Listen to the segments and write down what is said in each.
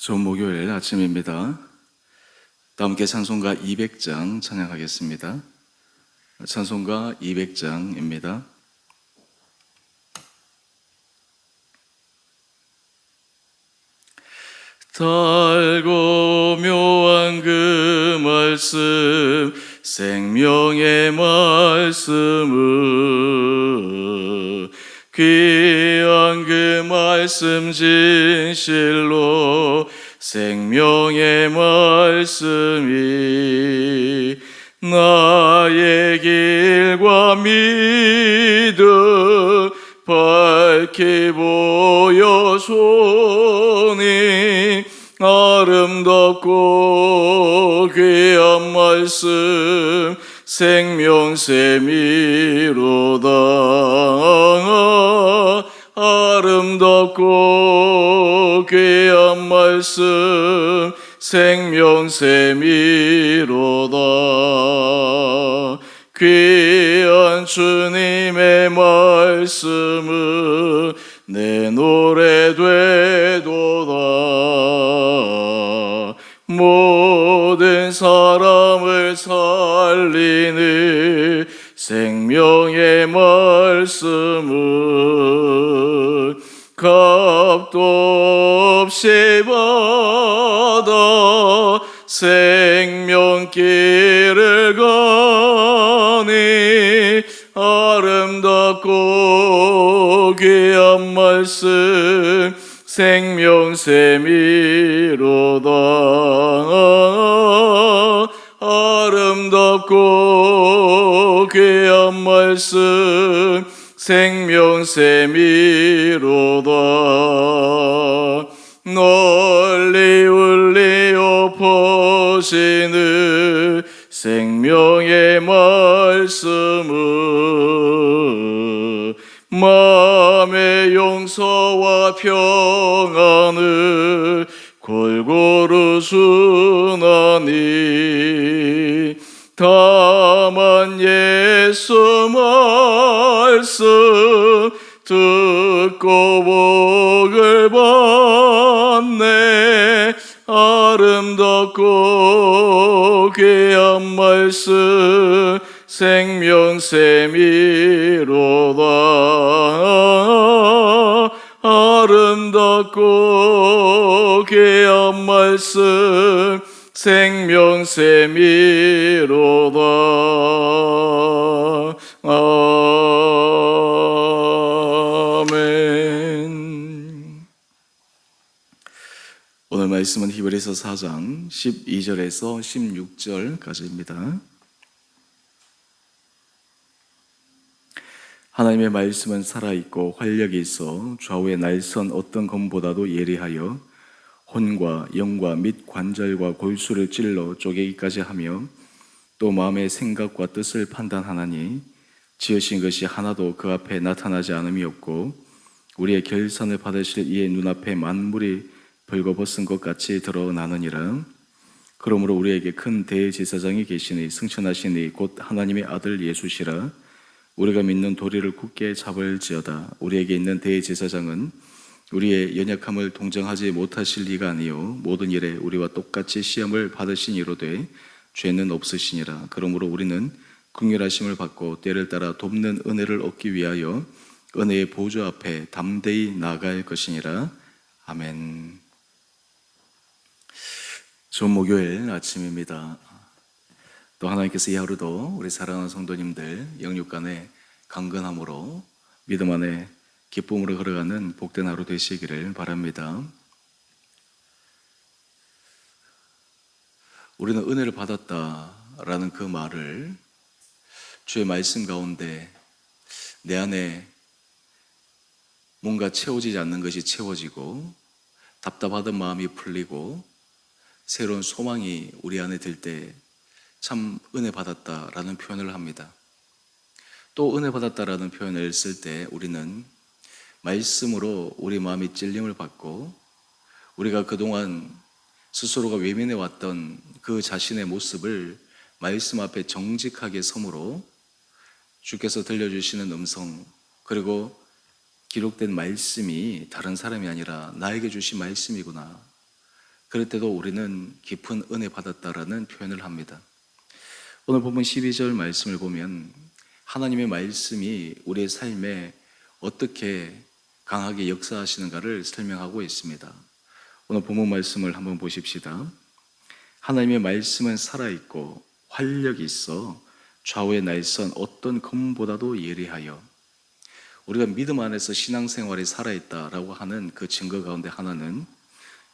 좋은 목요일 아침입니다. 다 함께 찬송가 200장 찬양하겠습니다. 찬송가 200장입니다. 달고 묘한 그 말씀, 생명의 말씀을, 귀한 그 말씀 진실로 생명의 말씀이 나의 길과 믿음 밝히 보여주니 아름답고 귀한 말씀 생명샘이로다. 아름답고 귀한 말씀 생명샘이로다. 귀한 주님의 말씀은 내 노래 되도다. 모든 사람을 살리는 생명의 말씀은 값도 없이 받아 생명길을 가니 아름답고 귀한 말씀 생명샘이로다. 아름답고 귀한 말씀 생명샘이로다. 널리 울리어 퍼지는 생명의 말씀은 마음의 용서와 평안을 골고루 주나니 다만 예수 말씀 듣고 복을 받네. 아름답고 귀한 말씀 생명샘이로다. 아름답고 귀한 말씀 생명샘이로다. 아멘. 오늘 말씀은 히브리서 4장 12절에서 16절까지입니다. 하나님의 말씀은 살아있고 활력이 있어 좌우의 날선 어떤 검보다도 예리하여 혼과 영과 및 관절과 골수를 찔러 쪼개기까지 하며 또 마음의 생각과 뜻을 판단하나니 지으신 것이 하나도 그 앞에 나타나지 않음이 없고 우리의 결산을 받으실 이의 눈앞에 만물이 벌거벗은 것 같이 드러나느니라. 그러므로 우리에게 큰 대제사장이 계시니 승천하시니 곧 하나님의 아들 예수시라. 우리가 믿는 도리를 굳게 잡을지어다. 우리에게 있는 대제사장은 우리의 연약함을 동정하지 못하실 리가 아니요 모든 일에 우리와 똑같이 시험을 받으신 이로되 죄는 없으시니라. 그러므로 우리는 긍휼하심을 받고 때를 따라 돕는 은혜를 얻기 위하여 은혜의 보좌 앞에 담대히 나아갈 것이니라. 아멘. 좋은 목요일 아침입니다. 또 하나님께서 이 하루도 우리 사랑하는 성도님들 영육간의 강건함으로 믿음 안에 기쁨으로 걸어가는 복된 하루 되시기를 바랍니다. 우리는 은혜를 받았다라는 그 말을 주의 말씀 가운데 내 안에 뭔가 채워지지 않는 것이 채워지고 답답하던 마음이 풀리고 새로운 소망이 우리 안에 들 때 참 은혜 받았다라는 표현을 합니다. 또 은혜 받았다라는 표현을 쓸 때 우리는 말씀으로 우리 마음이 찔림을 받고 우리가 그동안 스스로가 외면해 왔던 그 자신의 모습을 말씀 앞에 정직하게 섬으로 주께서 들려주시는 음성, 그리고 기록된 말씀이 다른 사람이 아니라 나에게 주신 말씀이구나, 그럴 때도 우리는 깊은 은혜 받았다라는 표현을 합니다. 오늘 본문 12절 말씀을 보면 하나님의 말씀이 우리의 삶에 어떻게 강하게 역사하시는가를 설명하고 있습니다. 오늘 본문 말씀을 한번 보십시다. 하나님의 말씀은 살아있고 활력이 있어 좌우의 날선 어떤 검보다도 예리하여. 우리가 믿음 안에서 신앙생활이 살아있다라고 하는 그 증거 가운데 하나는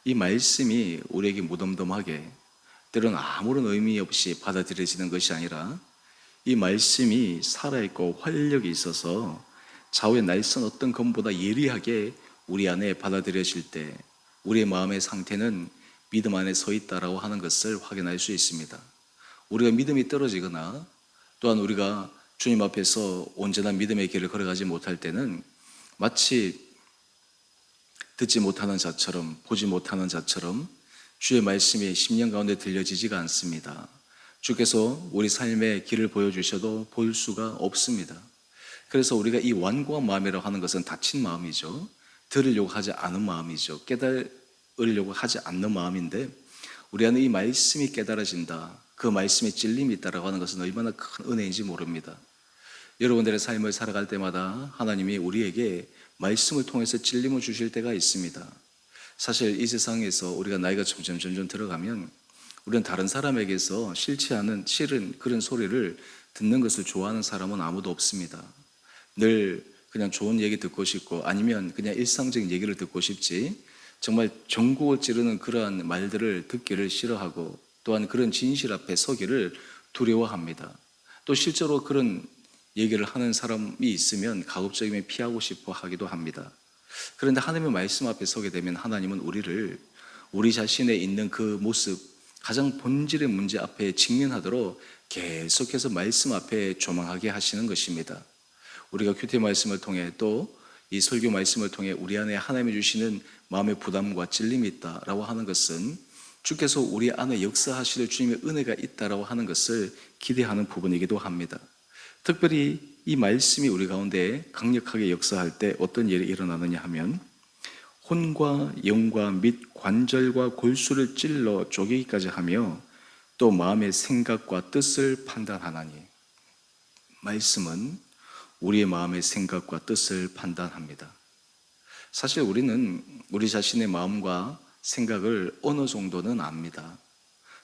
이 말씀이 우리에게 무덤덤하게 때로는 아무런 의미 없이 받아들여지는 것이 아니라 이 말씀이 살아있고 활력이 있어서 좌우의 날선 어떤 검보다 예리하게 우리 안에 받아들여질 때 우리의 마음의 상태는 믿음 안에 서 있다라고 하는 것을 확인할 수 있습니다. 우리가 믿음이 떨어지거나 또한 우리가 주님 앞에서 온전한 믿음의 길을 걸어가지 못할 때는 마치 듣지 못하는 자처럼 보지 못하는 자처럼 주의 말씀이 심령 가운데 들려지지가 않습니다. 주께서 우리 삶의 길을 보여주셔도 볼 수가 없습니다. 그래서 우리가 이 완고한 마음이라고 하는 것은 닫힌 마음이죠. 들으려고 하지 않은 마음이죠. 깨달으려고 하지 않는 마음인데 우리 안에 이 말씀이 깨달아진다, 그 말씀에 찔림이 있다라고 하는 것은 얼마나 큰 은혜인지 모릅니다. 여러분들의 삶을 살아갈 때마다 하나님이 우리에게 말씀을 통해서 찔림을 주실 때가 있습니다. 사실 이 세상에서 우리가 나이가 점점 들어가면 우리는 다른 사람에게서 싫지 않은 싫은 그런 소리를 듣는 것을 좋아하는 사람은 아무도 없습니다. 늘 그냥 좋은 얘기 듣고 싶고 아니면 그냥 일상적인 얘기를 듣고 싶지 정말 전곡을 찌르는 그러한 말들을 듣기를 싫어하고 또한 그런 진실 앞에 서기를 두려워합니다. 또 실제로 그런 얘기를 하는 사람이 있으면 가급적이면 피하고 싶어 하기도 합니다. 그런데 하나님의 말씀 앞에 서게 되면 하나님은 우리를 우리 자신에 있는 그 모습, 가장 본질의 문제 앞에 직면하도록 계속해서 말씀 앞에 조망하게 하시는 것입니다. 우리가 큐티 말씀을 통해 또 이 설교 말씀을 통해 우리 안에 하나님이 주시는 마음의 부담과 찔림이 있다라고 하는 것은 주께서 우리 안에 역사하실 주님의 은혜가 있다라고 하는 것을 기대하는 부분이기도 합니다. 특별히 이 말씀이 우리 가운데 강력하게 역사할 때 어떤 일이 일어나느냐 하면 혼과 영과 및 관절과 골수를 찔러 쪼개기까지 하며 또 마음의 생각과 뜻을 판단하나니. 말씀은 우리의 마음의 생각과 뜻을 판단합니다. 사실 우리는 우리 자신의 마음과 생각을 어느 정도는 압니다.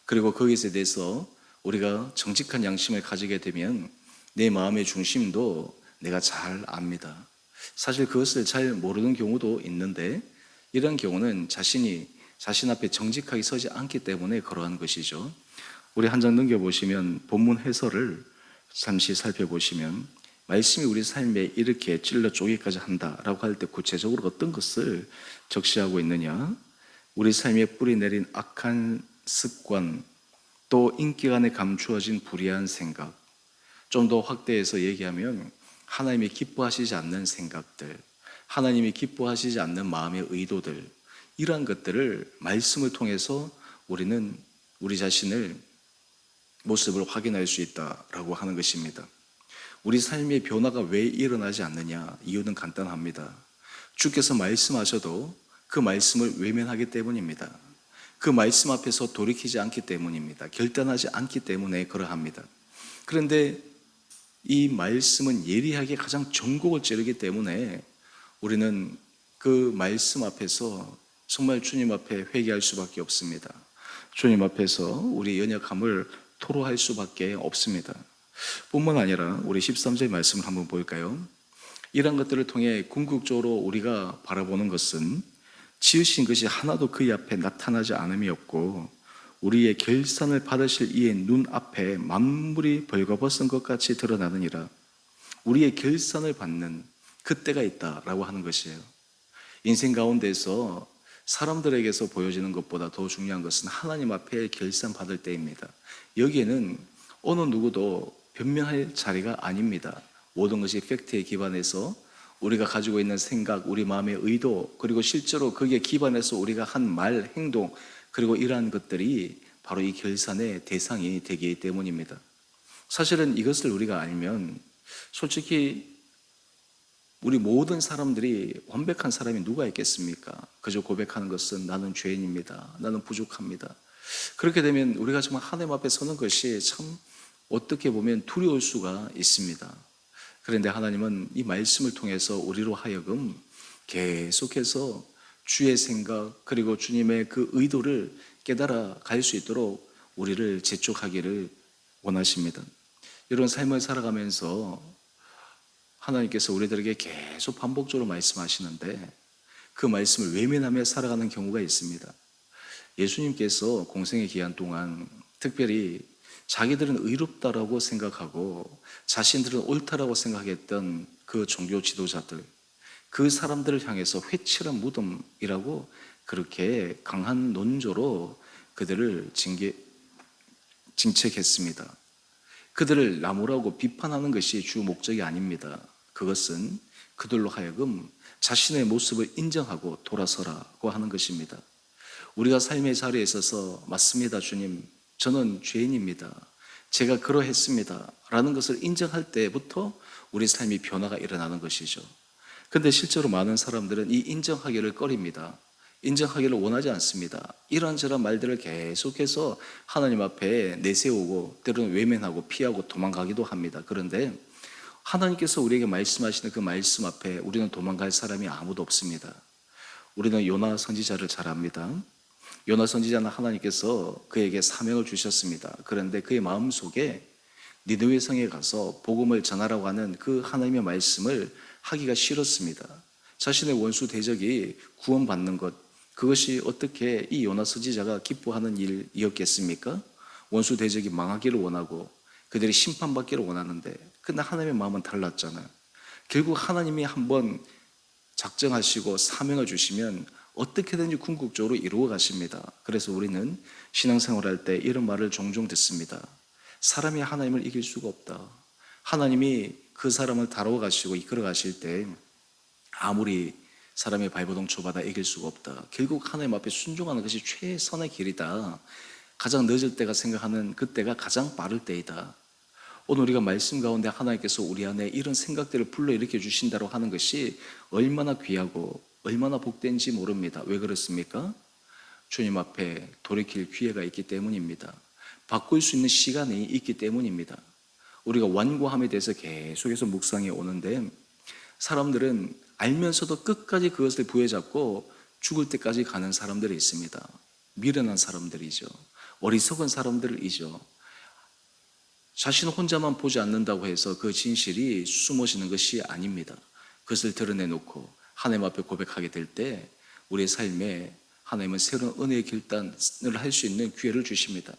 그리고 거기에 대해서 우리가 정직한 양심을 가지게 되면 내 마음의 중심도 내가 잘 압니다. 사실 그것을 잘 모르는 경우도 있는데 이런 경우는 자신 앞에 정직하게 서지 않기 때문에 그러한 것이죠. 우리 한 장 넘겨보시면 본문 해설을 잠시 살펴보시면 말씀이 우리 삶에 이렇게 찔러 쪼개기까지 한다라고 할 때 구체적으로 어떤 것을 적시하고 있느냐, 우리 삶에 뿌리 내린 악한 습관, 또 인기간에 감추어진 불의한 생각, 좀 더 확대해서 얘기하면 하나님이 기뻐하시지 않는 생각들, 하나님이 기뻐하시지 않는 마음의 의도들, 이러한 것들을 말씀을 통해서 우리는 우리 자신을 모습을 확인할 수 있다라고 하는 것입니다. 우리 삶의 변화가 왜 일어나지 않느냐? 이유는 간단합니다. 주께서 말씀하셔도 그 말씀을 외면하기 때문입니다. 그 말씀 앞에서 돌이키지 않기 때문입니다. 결단하지 않기 때문에 그러합니다. 그런데 이 말씀은 예리하게 가장 전곡을 찌르기 때문에 우리는 그 말씀 앞에서 정말 주님 앞에 회개할 수밖에 없습니다. 주님 앞에서 우리 연약함을 토로할 수밖에 없습니다. 뿐만 아니라 우리 13절 말씀을 한번 볼까요? 이런 것들을 통해 궁극적으로 우리가 바라보는 것은 지으신 것이 하나도 그의 앞에 나타나지 않음이 없고 우리의 결산을 받으실 이의 눈앞에 만물이 벌거벗은 것 같이 드러나느니라. 우리의 결산을 받는 그때가 있다라고 하는 것이에요. 인생 가운데서 사람들에게서 보여지는 것보다 더 중요한 것은 하나님 앞에 결산 받을 때입니다. 여기에는 어느 누구도 변명할 자리가 아닙니다. 모든 것이 팩트에 기반해서 우리가 가지고 있는 생각, 우리 마음의 의도, 그리고 실제로 거기에 기반해서 우리가 한 말, 행동, 그리고 이러한 것들이 바로 이 결산의 대상이 되기 때문입니다. 사실은 이것을 우리가 알면 솔직히 우리 모든 사람들이 완벽한 사람이 누가 있겠습니까? 그저 고백하는 것은 나는 죄인입니다. 나는 부족합니다. 그렇게 되면 우리가 정말 하나님 앞에 서는 것이 참 어떻게 보면 두려울 수가 있습니다. 그런데 하나님은 이 말씀을 통해서 우리로 하여금 계속해서 주의 생각 그리고 주님의 그 의도를 깨달아 갈 수 있도록 우리를 재촉하기를 원하십니다. 이런 삶을 살아가면서 하나님께서 우리들에게 계속 반복적으로 말씀하시는데 그 말씀을 외면하며 살아가는 경우가 있습니다. 예수님께서 공생의 기간 동안 특별히 자기들은 의롭다라고 생각하고 자신들은 옳다라고 생각했던 그 종교 지도자들, 그 사람들을 향해서 회칠한 무덤이라고 그렇게 강한 논조로 그들을 징책했습니다. 그들을 나무라고 비판하는 것이 주 목적이 아닙니다. 그것은 그들로 하여금 자신의 모습을 인정하고 돌아서라고 하는 것입니다. 우리가 삶의 자리에 있어서 맞습니다, 주님. 저는 죄인입니다. 제가 그러했습니다. 라는 것을 인정할 때부터 우리 삶이 변화가 일어나는 것이죠. 근데 실제로 많은 사람들은 이 인정하기를 꺼립니다. 인정하기를 원하지 않습니다. 이런저런 말들을 계속해서 하나님 앞에 내세우고 때로는 외면하고 피하고 도망가기도 합니다. 그런데 하나님께서 우리에게 말씀하시는 그 말씀 앞에 우리는 도망갈 사람이 아무도 없습니다. 우리는 요나 선지자를 잘 압니다. 요나 선지자는 하나님께서 그에게 사명을 주셨습니다. 그런데 그의 마음속에 니느웨 성에 가서 복음을 전하라고 하는 그 하나님의 말씀을 하기가 싫었습니다. 자신의 원수 대적이 구원받는 것, 그것이 어떻게 이 요나 선지자가 기뻐하는 일이었겠습니까? 원수 대적이 망하기를 원하고 그들이 심판받기를 원하는데, 근데 하나님의 마음은 달랐잖아요. 결국 하나님이 한번 작정하시고 사명을 주시면 어떻게든지 궁극적으로 이루어 가십니다. 그래서 우리는 신앙생활할 때 이런 말을 종종 듣습니다. 사람이 하나님을 이길 수가 없다. 하나님이 그 사람을 다루어 가시고 이끌어 가실 때 아무리 사람의 발버둥 쳐봐다 이길 수가 없다. 결국 하나님 앞에 순종하는 것이 최선의 길이다. 가장 늦을 때가 생각하는 그때가 가장 빠를 때이다. 오늘 우리가 말씀 가운데 하나님께서 우리 안에 이런 생각들을 불러일으켜 주신다고 하는 것이 얼마나 귀하고 얼마나 복된지 모릅니다. 왜 그렇습니까? 주님 앞에 돌이킬 기회가 있기 때문입니다. 바꿀 수 있는 시간이 있기 때문입니다. 우리가 완고함에 대해서 계속해서 묵상해 오는데 사람들은 알면서도 끝까지 그것을 부여잡고 죽을 때까지 가는 사람들이 있습니다. 미련한 사람들이죠. 어리석은 사람들이죠. 자신 혼자만 보지 않는다고 해서 그 진실이 숨어지는 것이 아닙니다. 그것을 드러내놓고 하나님 앞에 고백하게 될 때 우리의 삶에 하나님은 새로운 은혜의 결단을 할 수 있는 기회를 주십니다.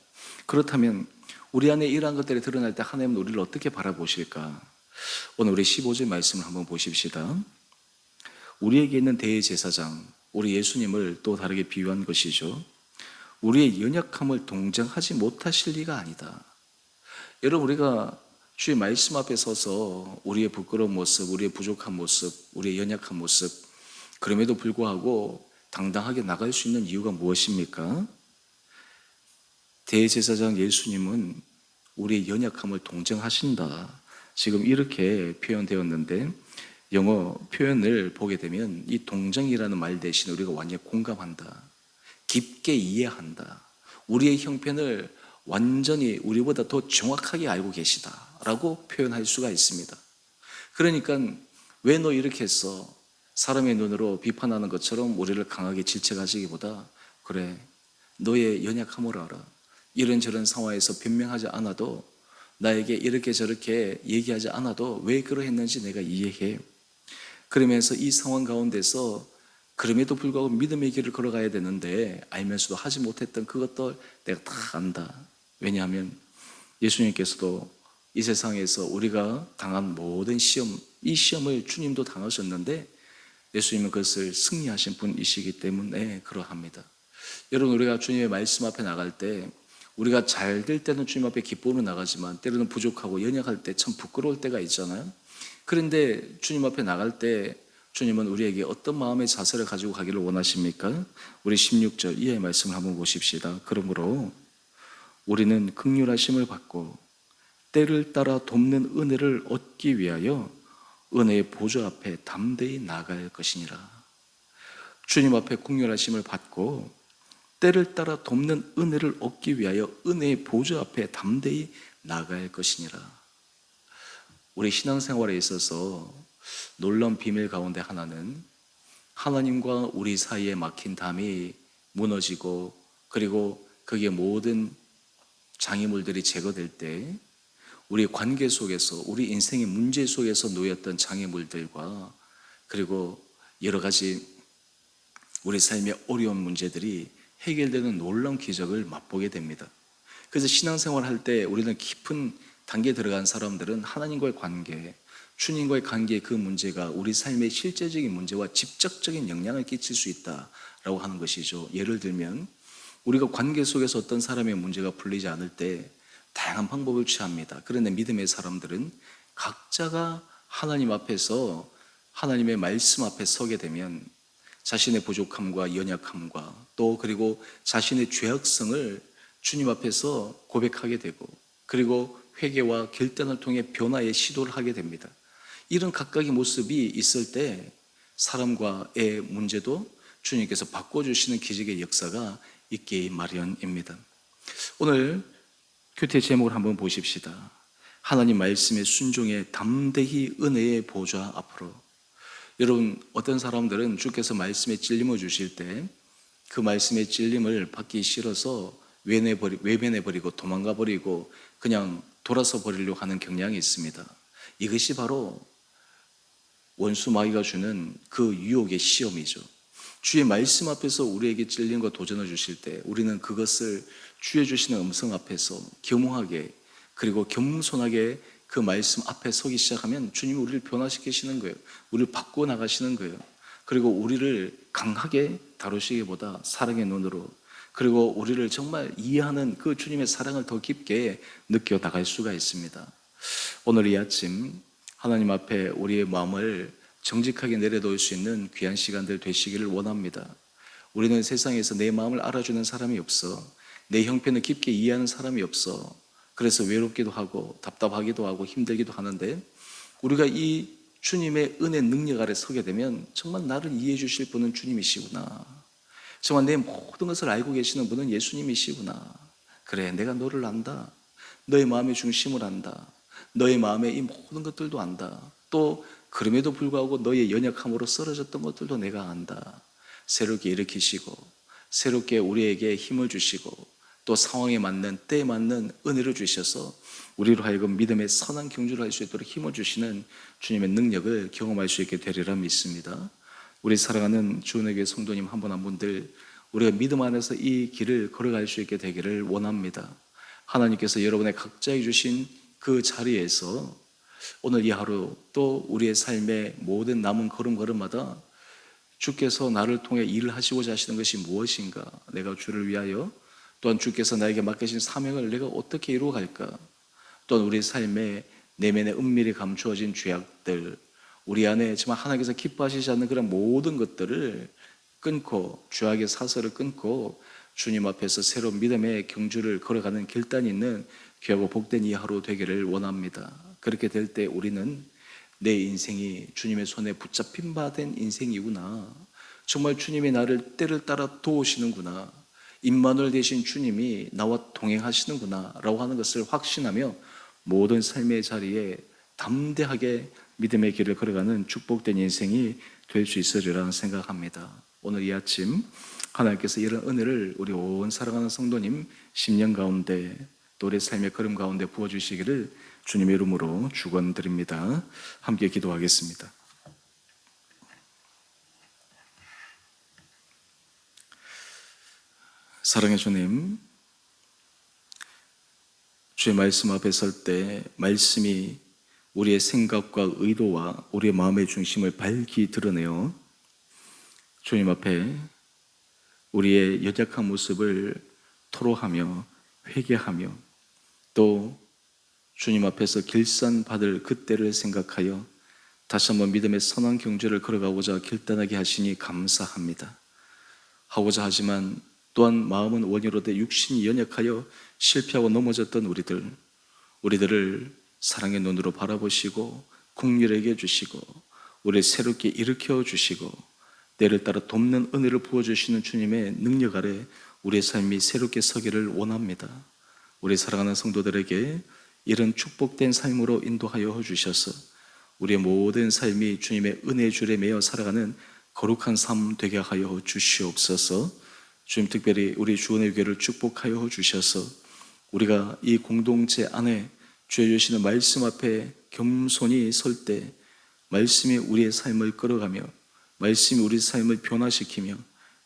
그렇다면 우리 안에 이러한 것들이 드러날 때 하나님은 우리를 어떻게 바라보실까? 오늘 우리 15절 말씀을 한번 보십시다. 우리에게 있는 대제사장, 우리 예수님을 또 다르게 비유한 것이죠. 우리의 연약함을 동정하지 못하실 리가 아니다. 여러분, 우리가 주의 말씀 앞에 서서 우리의 부끄러운 모습, 우리의 부족한 모습, 우리의 연약한 모습, 그럼에도 불구하고 당당하게 나갈 수 있는 이유가 무엇입니까? 대제사장 예수님은 우리의 연약함을 동정하신다. 지금 이렇게 표현되었는데 영어 표현을 보게 되면 이 동정이라는 말 대신 우리가 완전히 공감한다. 깊게 이해한다. 우리의 형편을 완전히 우리보다 더 정확하게 알고 계시다라고 표현할 수가 있습니다. 그러니까 왜 너 이렇게 했어? 사람의 눈으로 비판하는 것처럼 우리를 강하게 질책하시기보다 그래, 너의 연약함을 알아. 이런저런 상황에서 변명하지 않아도 나에게 이렇게 저렇게 얘기하지 않아도 왜 그러했는지 내가 이해해. 그러면서 이 상황 가운데서 그럼에도 불구하고 믿음의 길을 걸어가야 되는데 알면서도 하지 못했던 그것도 내가 다 안다. 왜냐하면 예수님께서도 이 세상에서 우리가 당한 모든 시험, 이 시험을 주님도 당하셨는데 예수님은 그것을 승리하신 분이시기 때문에 그러합니다. 여러분, 우리가 주님의 말씀 앞에 나갈 때 우리가 잘 될 때는 주님 앞에 기쁨으로 나가지만 때로는 부족하고 연약할 때 참 부끄러울 때가 있잖아요. 그런데 주님 앞에 나갈 때 주님은 우리에게 어떤 마음의 자세를 가지고 가기를 원하십니까? 우리 16절 이하의 말씀을 한번 보십시다. 그러므로 우리는 긍휼하심을 받고 때를 따라 돕는 은혜를 얻기 위하여 은혜의 보좌 앞에 담대히 나아갈 것이니라. 주님 앞에 국률하심을 받고 때를 따라 돕는 은혜를 얻기 위하여 은혜의 보좌 앞에 담대히 나아갈 것이니라. 우리 신앙생활에 있어서 놀라운 비밀 가운데 하나는 하나님과 우리 사이에 막힌 담이 무너지고 그리고 그게 모든 장애물들이 제거될 때 우리 관계 속에서 우리 인생의 문제 속에서 놓였던 장애물들과 그리고 여러 가지 우리 삶의 어려운 문제들이 해결되는 놀라운 기적을 맛보게 됩니다. 그래서 신앙생활 할 때 우리는 깊은 단계에 들어간 사람들은 하나님과의 관계, 주님과의 관계의 그 문제가 우리 삶의 실제적인 문제와 직접적인 영향을 끼칠 수 있다라고 하는 것이죠. 예를 들면 우리가 관계 속에서 어떤 사람의 문제가 풀리지 않을 때 다양한 방법을 취합니다. 그런데 믿음의 사람들은 각자가 하나님 앞에서 하나님의 말씀 앞에 서게 되면 자신의 부족함과 연약함과 또 그리고 자신의 죄악성을 주님 앞에서 고백하게 되고 그리고 회개와 결단을 통해 변화의 시도를 하게 됩니다. 이런 각각의 모습이 있을 때 사람과의 문제도 주님께서 바꿔주시는 기적의 역사가 있기 마련입니다. 오늘 큐티의 제목을 한번 보십시다. 하나님 말씀의 순종에 담대히 은혜의 보좌 앞으로. 여러분, 어떤 사람들은 주께서 말씀에 찔림을 주실 때 그 말씀의 찔림을 받기 싫어서 외면해버리고 도망가버리고 그냥 돌아서 버리려고 하는 경향이 있습니다. 이것이 바로 원수 마귀가 주는 그 유혹의 시험이죠. 주의 말씀 앞에서 우리에게 찔림과 도전을 주실 때 우리는 그것을 주의 주시는 음성 앞에서 겸허하게 그리고 겸손하게 그 말씀 앞에 서기 시작하면 주님이 우리를 변화시키시는 거예요. 우리를 바꾸어 나가시는 거예요. 그리고 우리를 강하게 다루시기보다 사랑의 눈으로 그리고 우리를 정말 이해하는 그 주님의 사랑을 더 깊게 느껴 나갈 수가 있습니다. 오늘 이 아침 하나님 앞에 우리의 마음을 정직하게 내려놓을 수 있는 귀한 시간들 되시기를 원합니다. 우리는 세상에서 내 마음을 알아주는 사람이 없어. 내 형편을 깊게 이해하는 사람이 없어. 그래서 외롭기도 하고 답답하기도 하고 힘들기도 하는데 우리가 이 주님의 은혜 능력 아래 서게 되면 정말 나를 이해해 주실 분은 주님이시구나. 정말 내 모든 것을 알고 계시는 분은 예수님이시구나. 그래, 내가 너를 안다. 너의 마음의 중심을 안다. 너의 마음의 이 모든 것들도 안다. 또 그럼에도 불구하고 너의 연약함으로 쓰러졌던 것들도 내가 안다. 새롭게 일으키시고 새롭게 우리에게 힘을 주시고 또 상황에 맞는 때에 맞는 은혜를 주셔서 우리로 하여금 믿음의 선한 경주를 할 수 있도록 힘을 주시는 주님의 능력을 경험할 수 있게 되리라 믿습니다. 우리 사랑하는 주은혜 교회 성도님 한 분 한 분들 우리가 믿음 안에서 이 길을 걸어갈 수 있게 되기를 원합니다. 하나님께서 여러분의 각자에 주신 그 자리에서 오늘 이 하루 또 우리의 삶의 모든 남은 걸음걸음마다 주께서 나를 통해 일을 하시고자 하시는 것이 무엇인가, 내가 주를 위하여 또한 주께서 나에게 맡기신 사명을 내가 어떻게 이루어갈까, 또한 우리 삶의 내면에 은밀히 감추어진 죄악들, 우리 안에 정말 하나님께서 기뻐하시지 않는 그런 모든 것들을 끊고 죄악의 사슬을 끊고 주님 앞에서 새로운 믿음의 경주를 걸어가는 결단이 있는 귀하고 복된 이 하루 되기를 원합니다. 그렇게 될 때 우리는 내 인생이 주님의 손에 붙잡힌 바 된 인생이구나, 정말 주님이 나를 때를 따라 도우시는구나, 임마누엘 되신 주님이 나와 동행하시는구나 라고 하는 것을 확신하며 모든 삶의 자리에 담대하게 믿음의 길을 걸어가는 축복된 인생이 될 수 있으리라 생각합니다. 오늘 이 아침 하나님께서 이런 은혜를 우리 온 사랑하는 성도님 10년 가운데 또 우리 삶의 걸음 가운데 부어주시기를 주님의 이름으로 축원드립니다. 함께 기도하겠습니다. 사랑의 주님, 주의 말씀 앞에 설 때 말씀이 우리의 생각과 의도와 우리의 마음의 중심을 밝히 드러내어 주님 앞에 우리의 연약한 모습을 토로하며 회개하며 또 주님 앞에서 길산받을 그때를 생각하여 다시 한번 믿음의 선한 경주를 걸어가고자 결단하게 하시니 감사합니다. 하고자 하지만 또한 마음은 원이로되 육신이 연약하여 실패하고 넘어졌던 우리들을 사랑의 눈으로 바라보시고 국률에게 주시고 우리를 새롭게 일으켜 주시고 때를 따라 돕는 은혜를 부어주시는 주님의 능력 아래 우리의 삶이 새롭게 서기를 원합니다. 우리 사랑하는 성도들에게 이런 축복된 삶으로 인도하여 주셔서 우리의 모든 삶이 주님의 은혜의 줄에 매여 살아가는 거룩한 삶 되게 하여 주시옵소서. 주님, 특별히 우리 주원의 교회를 축복하여 주셔서 우리가 이 공동체 안에 주여 주시는 말씀 앞에 겸손히 설 때 말씀이 우리의 삶을 끌어가며 말씀이 우리 삶을 변화시키며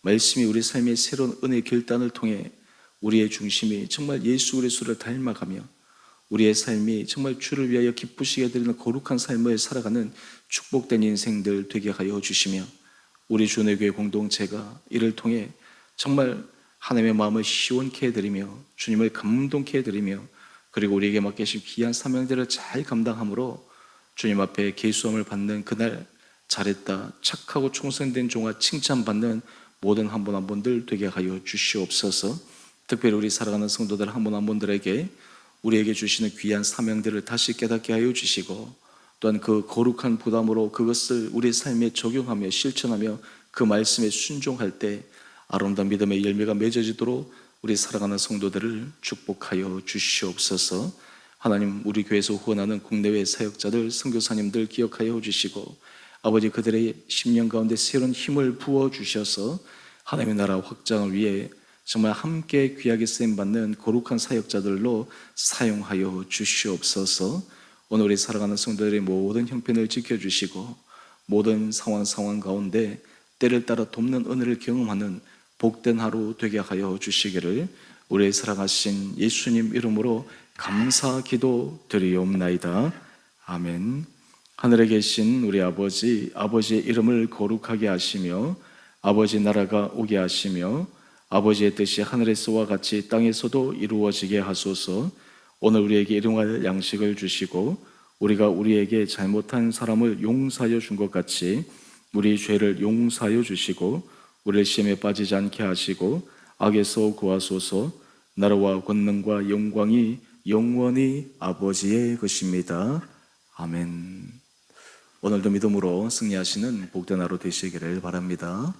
말씀이 우리 삶의 새로운 은혜의 결단을 통해 우리의 중심이 정말 예수 그리스도를 닮아가며 우리의 삶이 정말 주를 위하여 기쁘시게 드리는 거룩한 삶을 살아가는 축복된 인생들 되게 하여 주시며 우리 주의 교회 공동체가 이를 통해 정말 하나님의 마음을 시원케 해드리며 주님을 감동케 해드리며 그리고 우리에게 맡기신 귀한 사명들을 잘 감당함으로 주님 앞에 계수함을 받는 그날 잘했다 착하고 충성된 종아 칭찬받는 모든 한 분 한 분들 되게 하여 주시옵소서. 특별히 우리 살아가는 성도들 한 분 한 분들에게 우리에게 주시는 귀한 사명들을 다시 깨닫게 하여 주시고 또한 그 거룩한 부담으로 그것을 우리 삶에 적용하며 실천하며 그 말씀에 순종할 때 아름다운 믿음의 열매가 맺어지도록 우리 살아가는 성도들을 축복하여 주시옵소서. 하나님, 우리 교회에서 후원하는 국내외 사역자들, 선교사님들 기억하여 주시고 아버지 그들의 심령 가운데 새로운 힘을 부어주셔서 하나님의 나라 확장을 위해 정말 함께 귀하게 쓰임받는 거룩한 사역자들로 사용하여 주시옵소서. 오늘 우리 살아가는 성도들의 모든 형편을 지켜주시고 모든 상황 가운데 때를 따라 돕는 은혜를 경험하는 복된 하루 되게 하여 주시기를 우리의 사랑하신 예수님 이름으로 감사 기도 드리옵나이다. 아멘. 하늘에 계신 우리 아버지, 아버지의 이름을 거룩하게 하시며 아버지 나라가 오게 하시며 아버지의 뜻이 하늘에서와 같이 땅에서도 이루어지게 하소서. 오늘 우리에게 일용할 양식을 주시고 우리가 우리에게 잘못한 사람을 용서하여 준 것 같이 우리 죄를 용서하여 주시고 우리를 시험에 빠지지 않게 하시고 악에서 구하소서. 나라와 권능과 영광이 영원히 아버지의 것입니다. 아멘. 오늘도 믿음으로 승리하시는 복된 하루 되시기를 바랍니다.